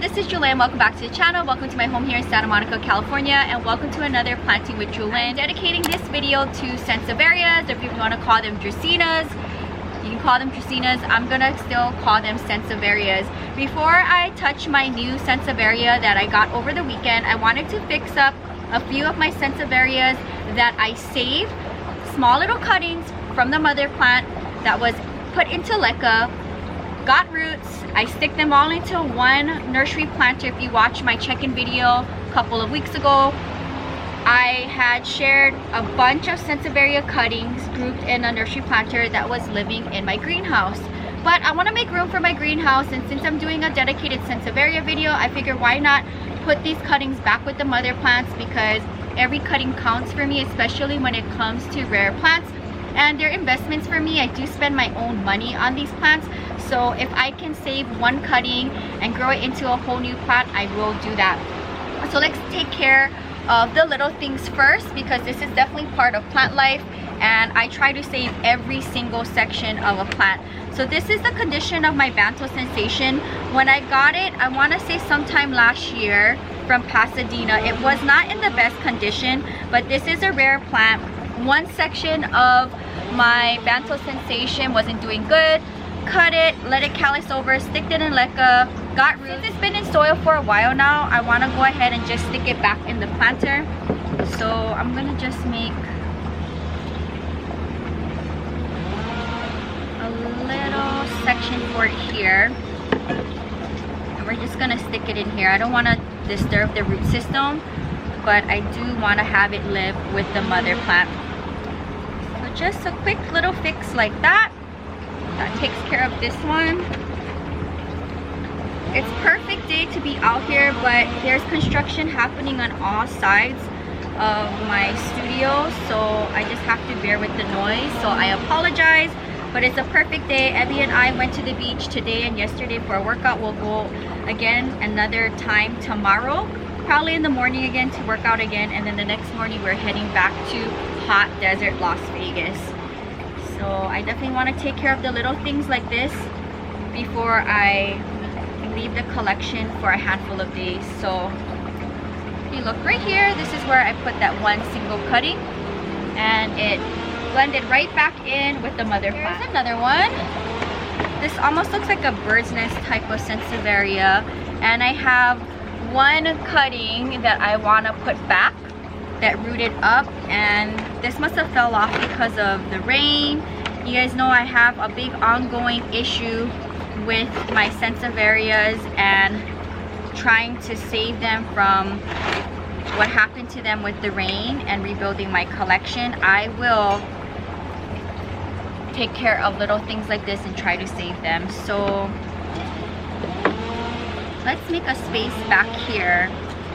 this is Jewelyn. Welcome back to the channel. Welcome to my home here in Santa Monica, California, and welcome to another Planting with Jewelyn. I'm dedicating this video to Sansevierias, or if you want to call them Dracaenas, you can call them Dracaenas. I'm gonna still call them Sansevierias. Before I touch my new Sansevieria that I got over the weekend, I wanted to fix up a few of my Sansevierias that I saved, small little cuttings from the mother plant that was put into leca, got roots. I stick them all into one nursery planter. If you watched my check-in video a couple of weeks ago, I had shared a bunch of Sansevieria cuttings grouped in a nursery planter that was living in my greenhouse. But I want to make room for my greenhouse, and since I'm doing a dedicated Sansevieria video, I figured why not put these cuttings back with the mother plants, because every cutting counts for me, especially when it comes to rare plants. And they're investments for me. I do spend my own money on these plants, so if I can save one cutting and grow it into a whole new plant, I will do that. So let's take care of the little things first, because this is definitely part of plant life, and I try to save every single section of a plant. So this is the condition of my Banta Sensation. When I got it, I want to say sometime last year from Pasadena, it was not in the best condition, but this is a rare plant. One section of my Banta Sensation wasn't doing good. Cut it, let it callus over, stick it in leca, got roots. Since it's been in soil for a while now, I want to go ahead and just stick it back in the planter. So I'm gonna just make a little section for it here, and we're just gonna stick it in here. I don't want to disturb the root system, but I do want to have it live with the mother plant. So just a quick little fix like that. That takes care of this one. It's perfect day to be out here, but there's construction happening on all sides of my studio, so I just have to bear with the noise. So I apologize, but it's a perfect day. Abby and I went to the beach today and yesterday for a workout. We'll go again another time tomorrow, probably in the morning again, to work out again, and then the next morning we're heading back to hot desert Las Vegas. So I definitely want to take care of the little things like this before I leave the collection for a handful of days. So if you look right here, this is where I put that one single cutting, and it blended right back in with the mother plant. Here's another one. This almost looks like a bird's nest type of Sansevieria, and I have one cutting that I want to put back that rooted up, and this must have fell off because of the rain. You guys know I have a big ongoing issue with my Sansevierias and trying to save them from what happened to them with the rain and rebuilding my collection. I will take care of little things like this and try to save them. So let's make a space back here.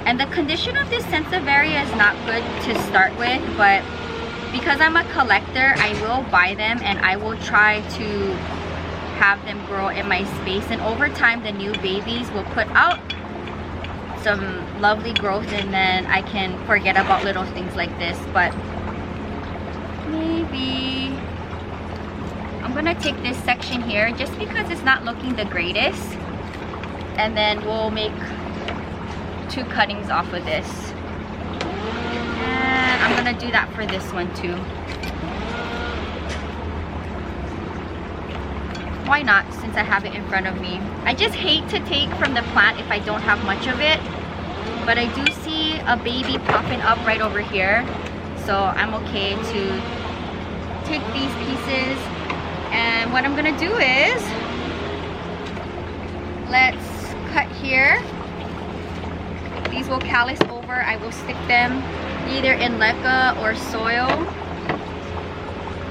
And the condition of this Sansevieria is not good to start with, but because I'm a collector, I will buy them and I will try to have them grow in my space, and over time the new babies will put out some lovely growth, and then I can forget about little things like this. But maybe I'm gonna take this section here just because it's not looking the greatest, and then we'll make two cuttings off of this, and I'm gonna do that for this one too. Why not, since I have it in front of me? I just hate to take from the plant if I don't have much of it, but I do see a baby popping up right over here, so I'm okay to take these pieces. And what I'm gonna do is, let's cut here. These will callus over. I will stick them either in leca or soil,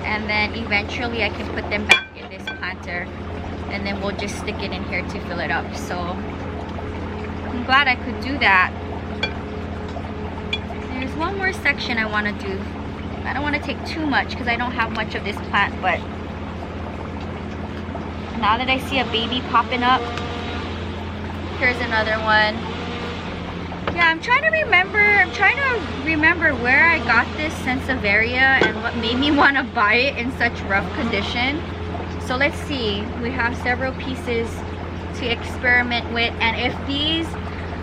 and then eventually I can put them back in this planter, and then we'll just stick it in here to fill it up. So I'm glad I could do that. There's one more section I want to do. I don't want to take too much because I don't have much of this plant, but now that I see a baby popping up, here's another one. Yeah, I'm trying to remember where I got this Sansevieria and what made me want to buy it in such rough condition. So let's see, we have several pieces to experiment with, and if these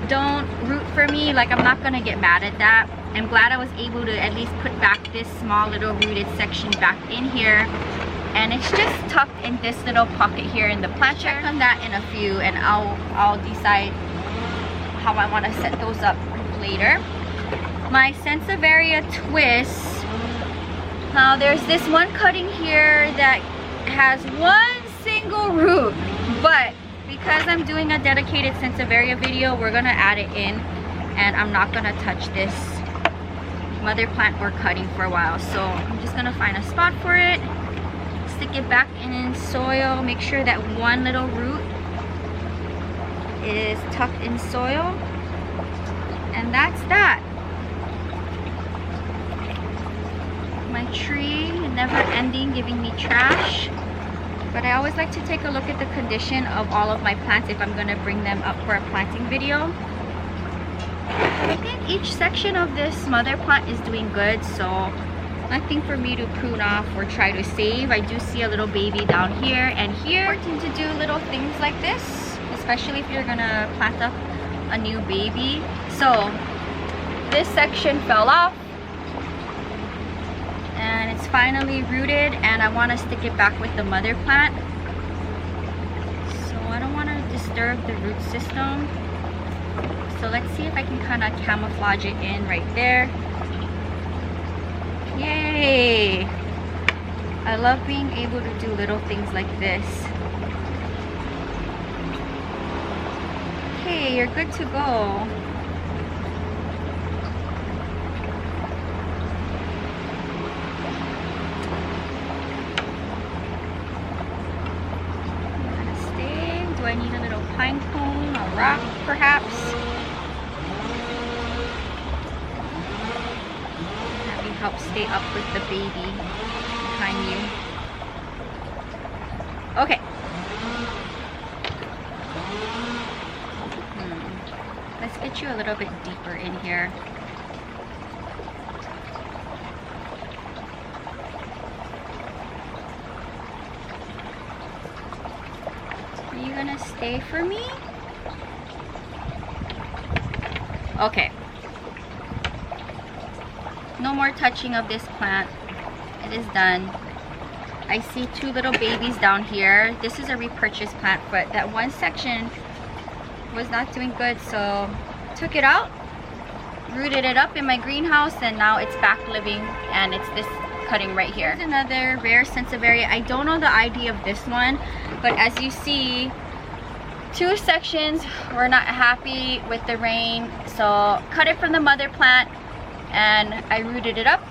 don't root for me, like, I'm not gonna get mad at that. I'm glad I was able to at least put back this small little rooted section back in here, and it's just tucked in this little pocket here in the plant. Check on that in a few, and I'll decide how I want to set those up later. My Sansevieria twists. Now there's this one cutting here that has one single root, but because I'm doing a dedicated Sansevieria video, we're gonna add it in, and I'm not gonna touch this mother plant or cutting for a while. So I'm just gonna find a spot for it, stick it back in soil, make sure that one little root is tucked in soil, and that's that. My tree, never ending, giving me trash. But I always like to take a look at the condition of all of my plants if I'm gonna bring them up for a planting video. I think each section of this mother plant is doing good, so nothing for me to prune off or try to save. I do see a little baby down here and here. It's important to do little things like this, especially if you're gonna plant up a new baby. So this section fell off, and it's finally rooted, and I want to stick it back with the mother plant, so I don't want to disturb the root system. So let's see if I can kind of camouflage it in right there. Yay! I love being able to do little things like this. Okay, you're good to go. Do I need a little pine cone, a rock perhaps? That will help stay up with the baby behind you. Okay. Let's get you a little bit deeper in here. Are you gonna stay for me? Okay. No more touching of this plant. It is done. I see two little babies down here. This is a repurchased plant, but that one section was not doing good, so took it out, rooted it up in my greenhouse, and now it's back living, and it's this cutting right here. Here's another rare Sansevieria. I don't know the ID of this one, but as you see, two sections were not happy with the rain, so cut it from the mother plant, and I rooted it up,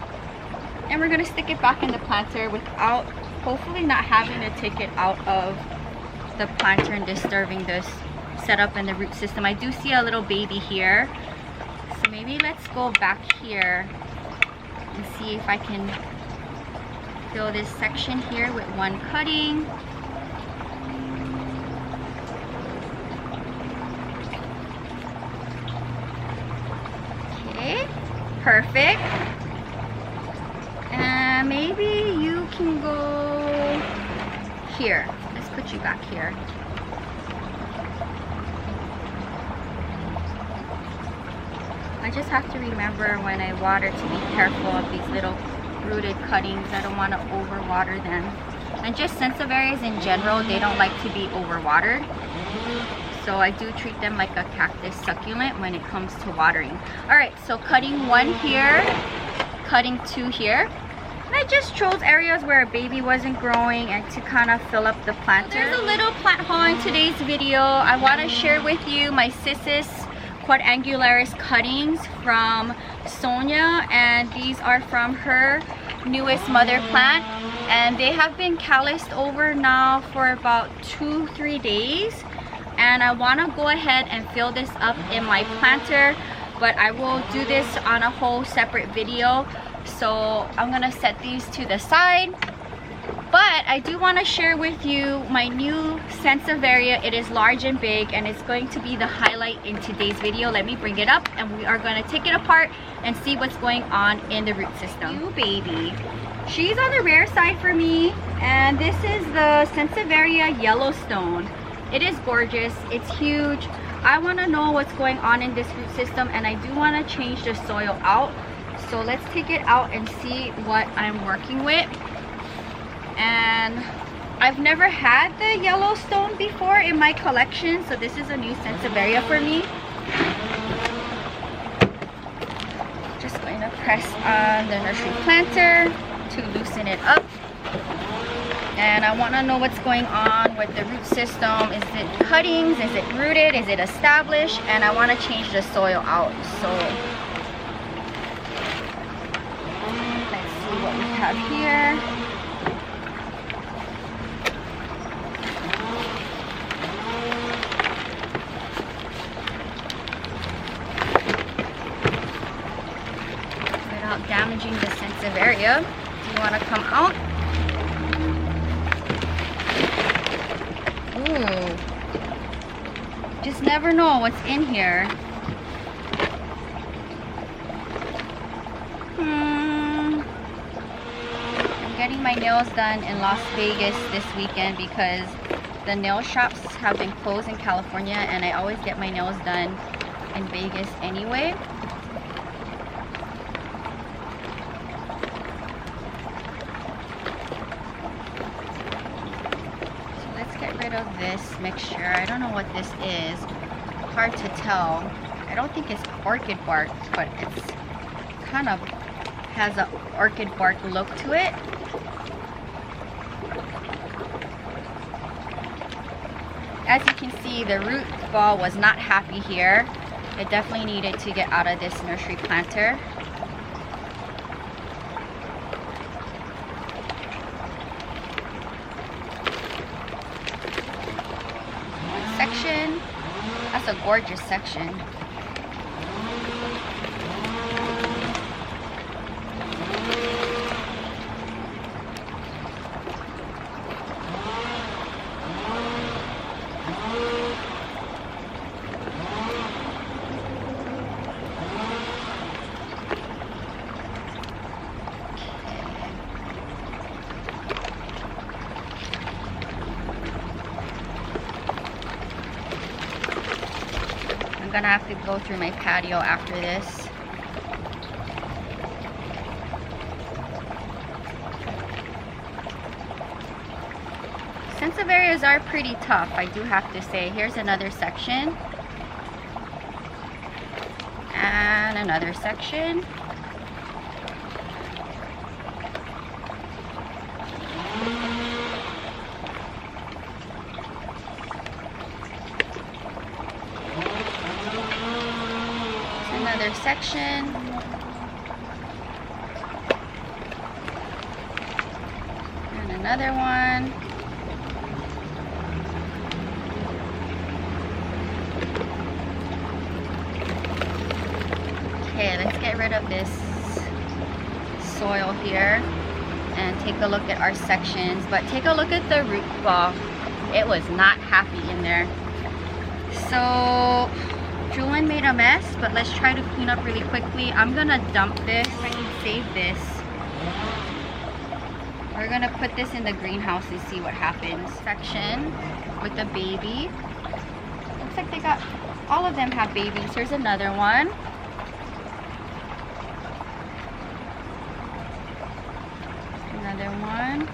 and we're gonna stick it back in the planter without, hopefully not having to take it out of the planter and disturbing this setup and the root system. I do see a little baby here, so maybe let's go back here and see if I can fill this section here with one cutting. Okay, perfect. And maybe you can go here. Let's put you back here. I just have to remember when I water to be careful of these little rooted cuttings. I don't want to overwater them. And just Sansevierias in general, they don't like to be overwatered. So I do treat them like a cactus succulent when it comes to watering. Alright, so cutting one here, cutting two here. And I just chose areas where a baby wasn't growing and to kind of fill up the planter. There's a little plant haul in today's video. I want to share with you my Cissus quadrangularis cuttings from Sonia, and these are from her newest mother plant, and they have been calloused over now for about 2-3 days, and I want to go ahead and fill this up in my planter, but I will do this on a whole separate video, so I'm gonna set these to the side. But I do want to share with you my new Sansevieria. It is large and big, and it's going to be the highlight in today's video. Let me bring it up, and we are going to take it apart and see what's going on in the root system. New baby. She's on the rare side for me, and this is the Sansevieria Yellowstone. It is gorgeous. It's huge. I want to know what's going on in this root system, and I do want to change the soil out. So let's take it out and see what I'm working with. And I've never had the Yellowstone before in my collection, so this is a new Sansevieria for me. Just going to press on the nursery planter to loosen it up. And I want to know what's going on with the root system. Is it cuttings? Is it rooted? Is it established? And I want to change the soil out. So let's see what we have here. Without damaging the Sansevieria, you want to come out. Ooh, just never know what's in here. I'm getting my nails done in Las Vegas this weekend because the nail shops have been closed in California, and I always get my nails done in Vegas anyway. Of this mixture. I don't know what this is. Hard to tell. I don't think it's orchid bark, but it's kind of has an orchid bark look to it. As you can see, the root ball was not happy here. It definitely needed to get out of this nursery planter. Section. That's a gorgeous section. I'm gonna have to go through my patio after this. Sansevierias are pretty tough, I do have to say. Here's another section. And another section. Another section. And another one. Okay, let's get rid of this soil here and take a look at our sections. But take a look at the root ball. It was not happy in there. So Jewelyn made a mess, but let's try to clean up really quickly. I'm gonna dump this. I can save this. We're gonna put this in the greenhouse and see what happens. Section with the baby. Looks like they got, all of them have babies. Here's another one. Another one.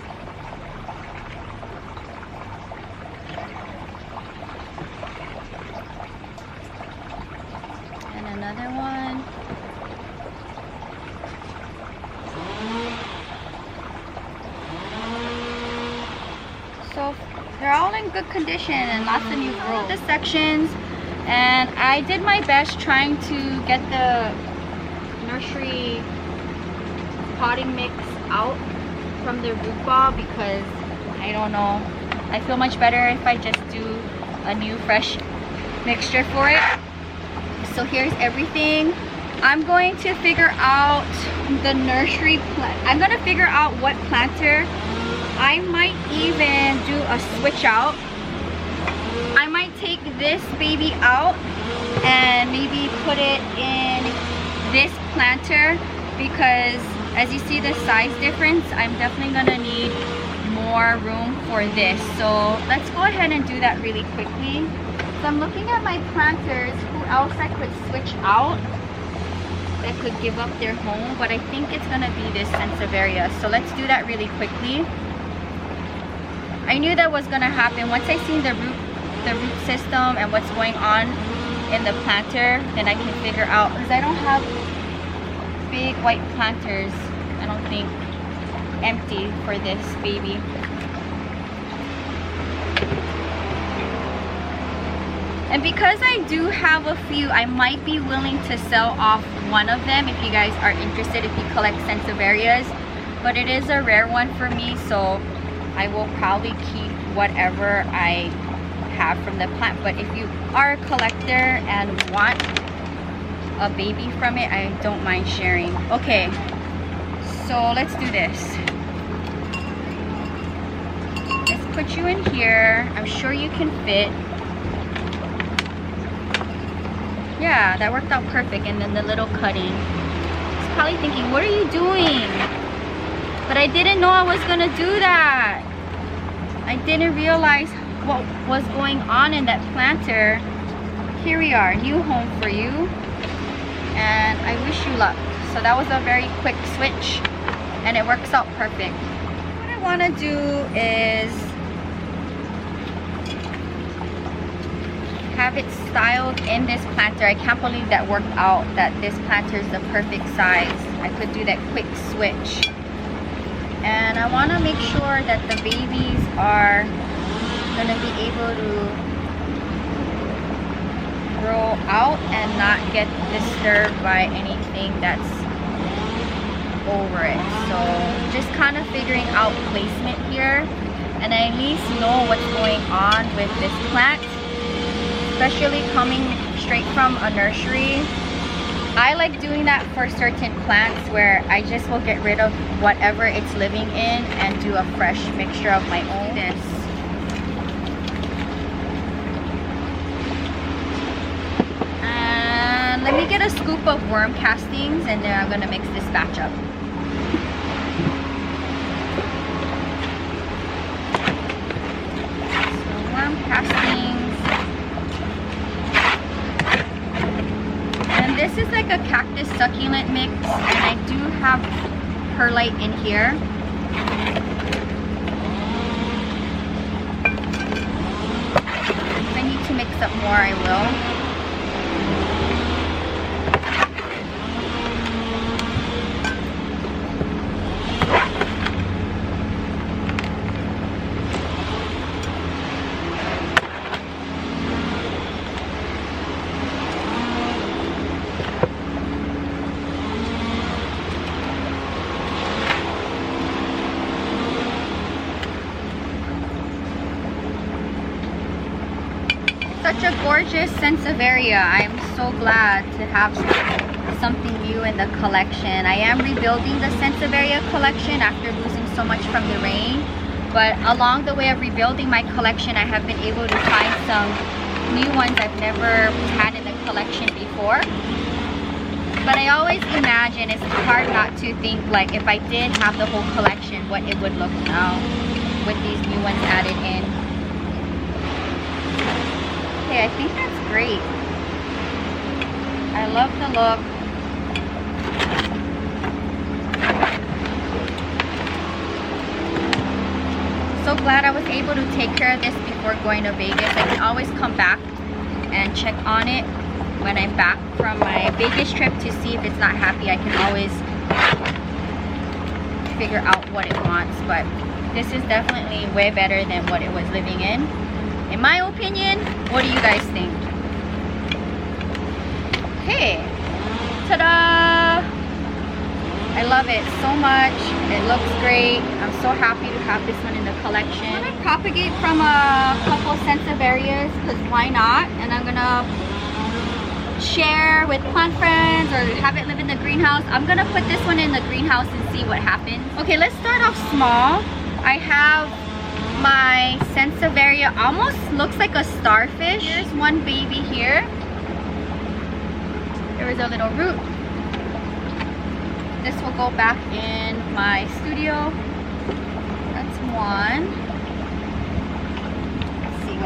Another one. So they're all in good condition and lots of new growth. The sections, and I did my best trying to get the nursery potting mix out from the root ball because I don't know, I feel much better if I just do a new fresh mixture for it. So here's everything. I'm going to figure out the nursery plant. I'm going to figure out what planter. I might even do a switch out. I might take this baby out and maybe put it in this planter because as you see the size difference, I'm definitely going to need more room for this. So let's go ahead and do that really quickly. So I'm looking at my planters, who else I could switch out that could give up their home, but I think it's gonna be this Sansevieria. So let's do that really quickly. I knew that was gonna happen. Once I seen the root system and what's going on in the planter, then I can figure out, because I don't have big white planters, I don't think, empty for this baby. And because I do have a few, I might be willing to sell off one of them if you guys are interested, if you collect Sansevierias. But it is a rare one for me, so I will probably keep whatever I have from the plant. But if you are a collector and want a baby from it, I don't mind sharing. Okay, so let's do this. Let's put you in here. I'm sure you can fit. Yeah, that worked out perfect. And then the little cutting. It's probably thinking, what are you doing? But I didn't know I was gonna do that. I didn't realize what was going on in that planter. Here we are, new home for you. And I wish you luck. So that was a very quick switch and it works out perfect. What I wanna do is have it styled in this planter. I can't believe that worked out, that this planter is the perfect size. I could do that quick switch. And I want to make sure that the babies are going to be able to grow out and not get disturbed by anything that's over it. So just kind of figuring out placement here, and I at least know what's going on with this plant. Especially coming straight from a nursery, I like doing that for certain plants where I just will get rid of whatever it's living in and do a fresh mixture of my own. This. And let me get a scoop of worm castings and then I'm gonna mix this batch up. So worm castings. This is like a cactus succulent mix, and I do have perlite in here. If I need to mix up more, I will. Such a gorgeous Sansevieria. I am so glad to have something new in the collection. I am rebuilding the Sansevieria collection after losing so much from the rain. But along the way of rebuilding my collection, I have been able to find some new ones I've never had in the collection before. But I always imagine, it's hard not to think like if I did have the whole collection, what it would look now with these new ones added in. Okay, I think that's great. I love the look. So glad I was able to take care of this before going to Vegas. I can always come back and check on it when I'm back from my Vegas trip to see if it's not happy. I can always figure out what it wants, but this is definitely way better than what it was living in my opinion. What do you guys think? Hey, ta-da! I love it so much. It looks great. I'm so happy to have this one in the collection. I'm gonna propagate from a couple Sansevierias because why not? And I'm gonna share with plant friends or have it live in the greenhouse. I'm gonna put this one in the greenhouse and see what happens. Okay, let's start off small. I have my Sansevieria, almost looks like a starfish. Here's one baby here. There is a little root. This will go back in my studio. That's one. Let's see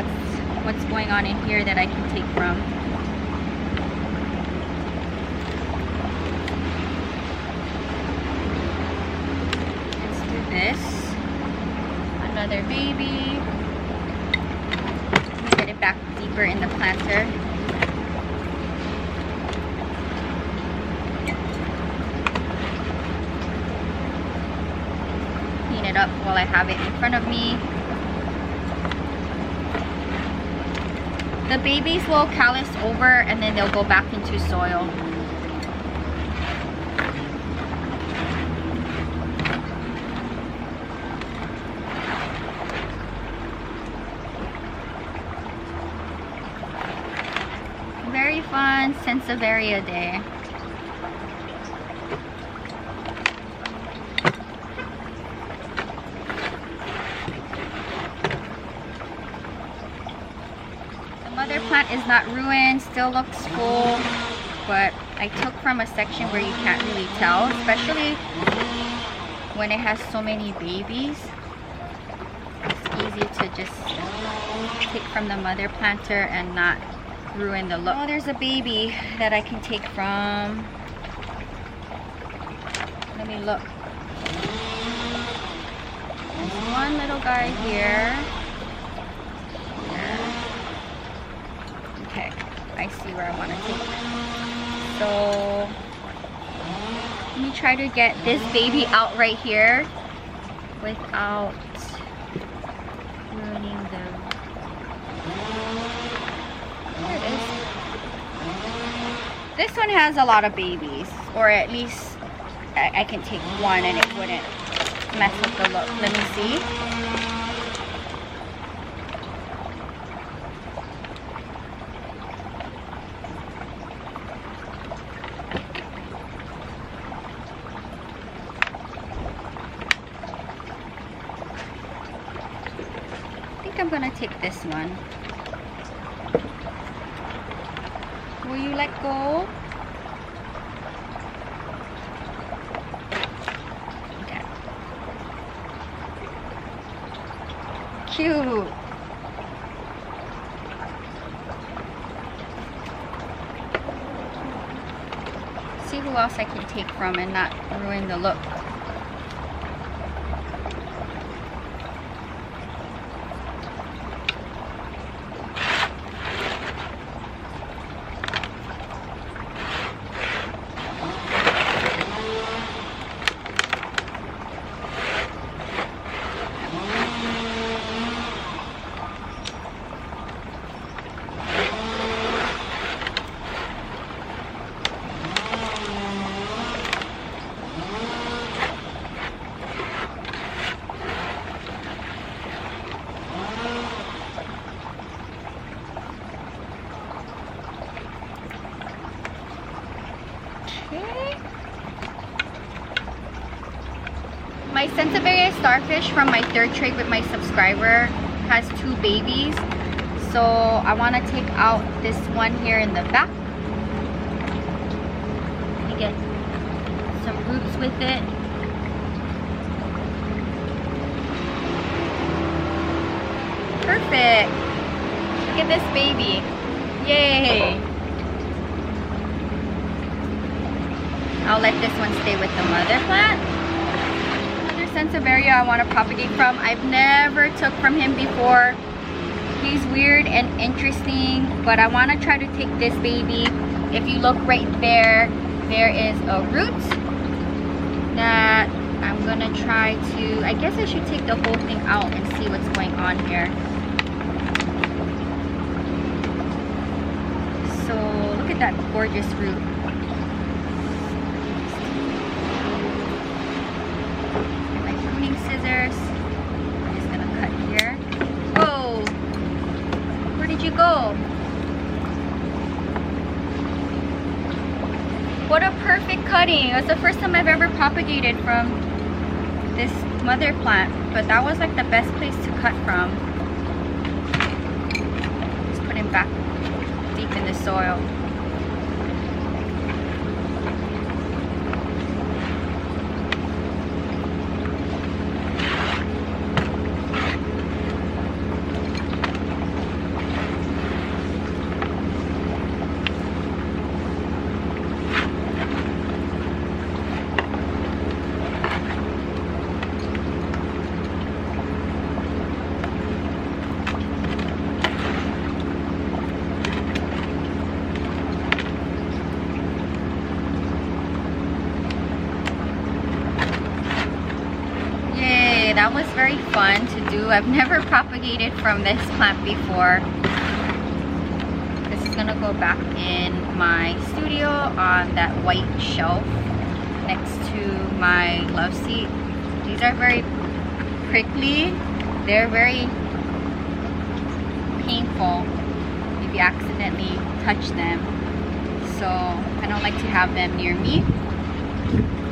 what's going on in here that I can take from. Let's do this. Another baby. Let me get it back deeper in the planter. Clean it up while I have it in front of me. The babies will callus over and then they'll go back into soil. Very fun Sansevieria day. Mother plant is not ruined, still looks full, but I took from a section where you can't really tell, especially when it has so many babies. It's easy to just take from the mother planter and not ruin the look. Oh, there's a baby that I can take from. Let me look. There's one little guy here. Okay, I see where I want to take. So let me try to get this baby out right here without ruining the. There it is. This one has a lot of babies, or at least I can take one and it wouldn't mess with the look. Let me see. I'm gonna take this one. Will you let go? Okay. Cute. See who else I can take from and not ruin the look. My Sansevieria starfish from my third trade with my subscriber has 2 babies. So I want to take out this one here in the back. Let me get some roots with it. Perfect. Look at this baby. Yay. I'll let this one stay with the mother plant. Sansevieria I want to propagate from. I've never took from him before. He's weird and interesting, but I want to try to take this baby. If you look right there, there is a root that I'm gonna try to, I guess I should take the whole thing out and see what's going on here. So look at that gorgeous root. Scissors. I'm just gonna cut here. Whoa! Where did you go? What a perfect cutting. It was the first time I've ever propagated from this mother plant, but that was like the best place to cut from. Just put him back deep in the soil. that was very fun to do. I've never propagated from this plant before. This is gonna go back in my studio on that white shelf next to my love seat. These are very prickly. They're very painful if you accidentally touch them. So I don't like to have them near me.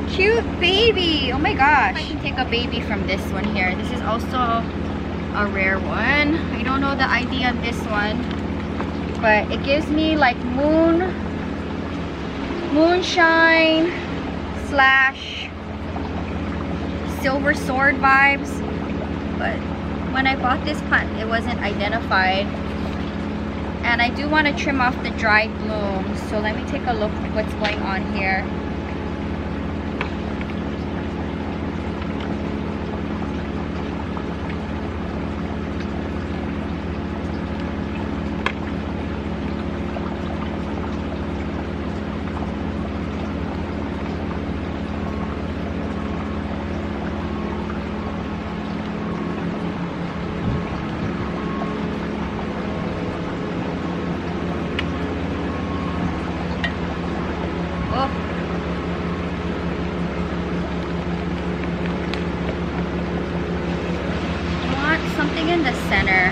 Cute baby! Oh my gosh! I can take a baby from this one here. This is also a rare one. I don't know the ID on this one, but it gives me like moonshine slash silver sword vibes. But when I bought this plant, it wasn't identified. And I do want to trim off the dried blooms. So let me take a look at what's going on here. In the center.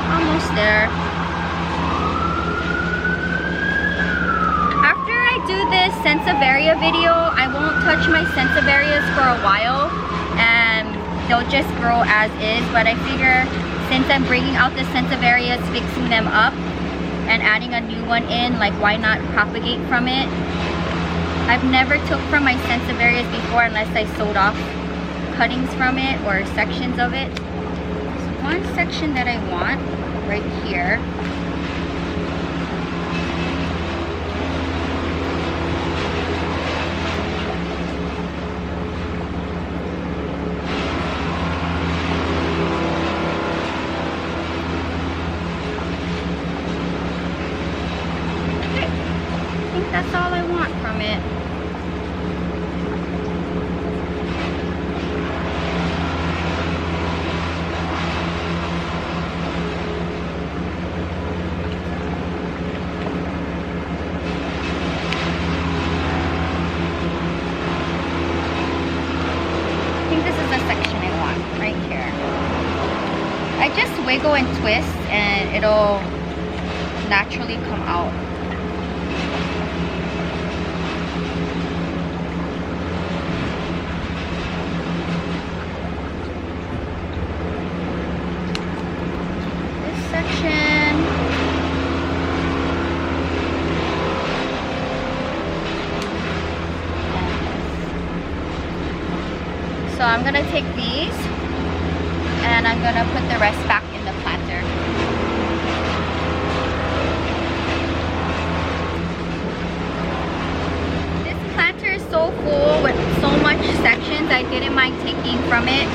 Almost there. After I do this Sansevieria video, I won't touch my Sansevierias for a while, and they'll just grow as is. But I figure since I'm bringing out the Sansevierias, fixing them up and adding a new one in, like why not propagate from it? I've never took from my Sansevierias before unless I sewed off cuttings from it or sections of it. There's one section that I want right here. That's all I want from it. I think this is the section I want, right here. I just wiggle and twist and it'll naturally come out. So I'm gonna take these and I'm gonna put the rest back in the planter. This planter is so full with so much sections, I didn't mind taking from it.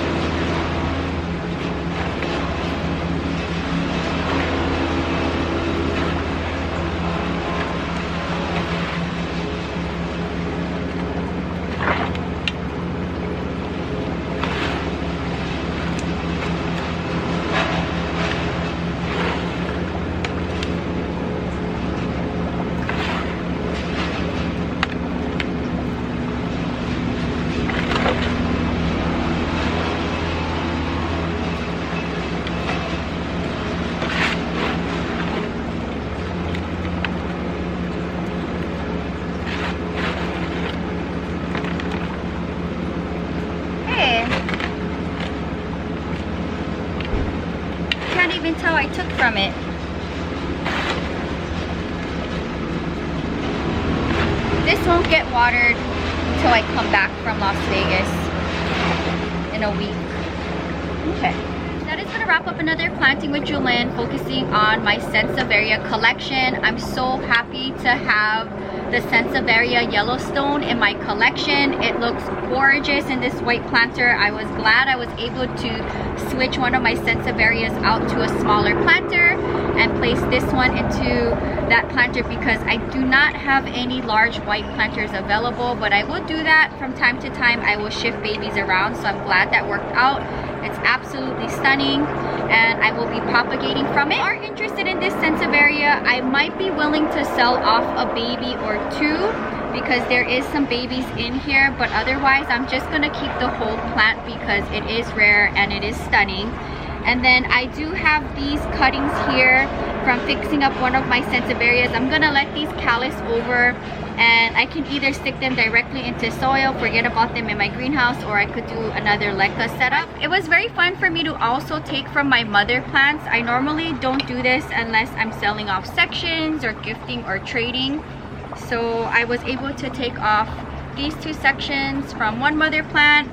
Even tell I took from it. This won't get watered until I come back from Las Vegas in a week. Okay. That is gonna wrap up another planting with Jewelyn, focusing on my Sansevieria collection. I'm so happy to have the Sansevieria Yellowstone in my collection. It looks gorgeous in this white planter. I was glad I was able to switch one of my Sansevierias out to a smaller planter and place this one into that planter because I do not have any large white planters available, but I will do that from time to time. I will shift babies around, so I'm glad that worked out. It's absolutely stunning and I will be propagating from it. If you are interested in this Sansevieria, I might be willing to sell off a baby or two because there is some babies in here, but otherwise I'm just gonna keep the whole plant because it is rare and it is stunning. And then I do have these cuttings here from fixing up one of my Sansevierias. I'm gonna let these callus over and I can either stick them directly into soil, forget about them in my greenhouse, or I could do another LECA setup. It was very fun for me to also take from my mother plants. I normally don't do this unless I'm selling off sections or gifting or trading. So I was able to take off these two sections from one mother plant.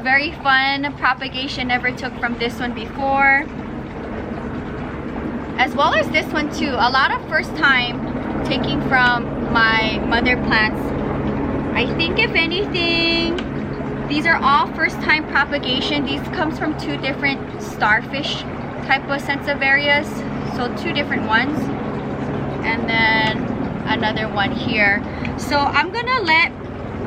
Very fun propagation, never took from this one before. As well as this one too. A lot of first time taking from my mother plants. I think if anything, these are all first time propagation. These comes from two different starfish type of Sansevierias. So two different ones. And then another one here. So I'm gonna let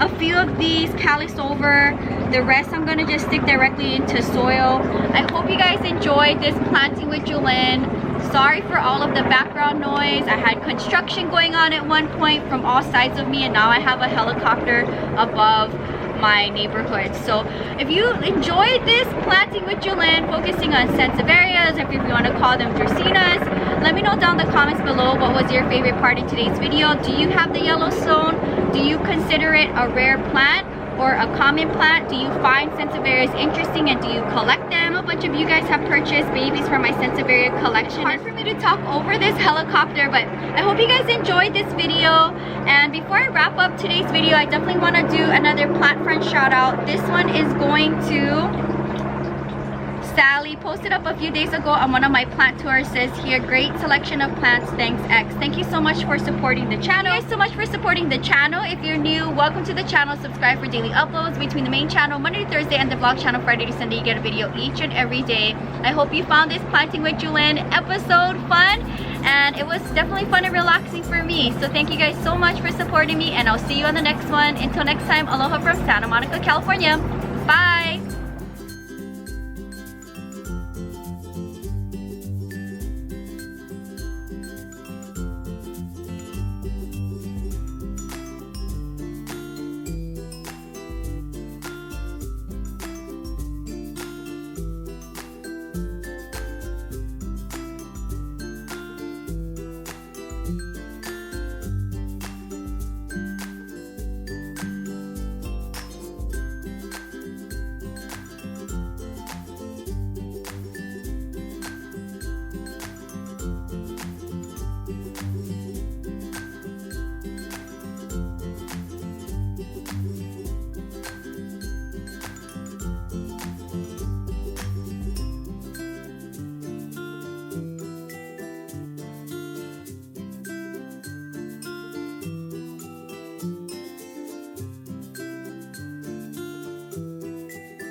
a few of these callus over. The rest I'm gonna just stick directly into soil. I hope you guys enjoyed this planting with Jewelyn. Sorry for all of the background noise. I had construction going on at one point from all sides of me, and now I have a helicopter above my neighborhood. So if you enjoyed this planting with Jewelyn, focusing on Sansevierias, or if you want to call them Dracaenas, let me know down in the comments below what was your favorite part in today's video. Do you have the Yellowstone? Do you consider it a rare plant or a common plant? Do you find Sansevierias interesting and do you collect them? A bunch of you guys have purchased babies from my Sansevieria collection. It's hard for me to talk over this helicopter, but I hope you guys enjoyed this video. And before I wrap up today's video, I definitely want to do another plant friend shout out. This one is going to Sally. Posted up a few days ago on one of my plant tours. Says here, great selection of plants, thanks X. Thank you so much for supporting the channel. Thank you so much for supporting the channel. If you're new, welcome to the channel. Subscribe for daily uploads between the main channel Monday to Thursday and the vlog channel Friday to Sunday. You get a video each and every day. I hope you found this planting with Jewelyn episode fun, and it was definitely fun and relaxing for me. So thank you guys so much for supporting me, and I'll see you on the next one. Until next time, aloha from Santa Monica, California. Bye.